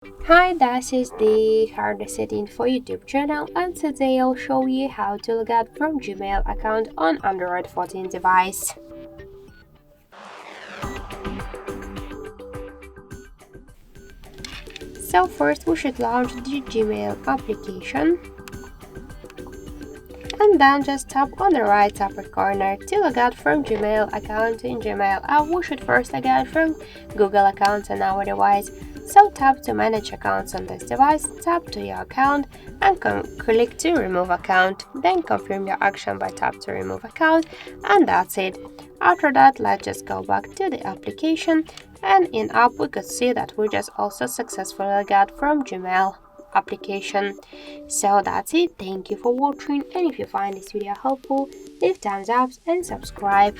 Hi, this is the HardReset.Info YouTube channel, and today I'll show you how to log out from Gmail account on Android 14 device. So first we should launch the Gmail application, and then just tap on the right upper corner to log out from Gmail account in Gmail. We should first log out from Google account on our device. So tap to manage accounts on this device, tap to your account and click to remove account. Then confirm your action by tap to remove account, and that's it. After that, let's just go back to the application, and in app we could see that we just also successfully got from Gmail application. So that's it. Thank you for watching, and if you find this video helpful, leave thumbs up and subscribe.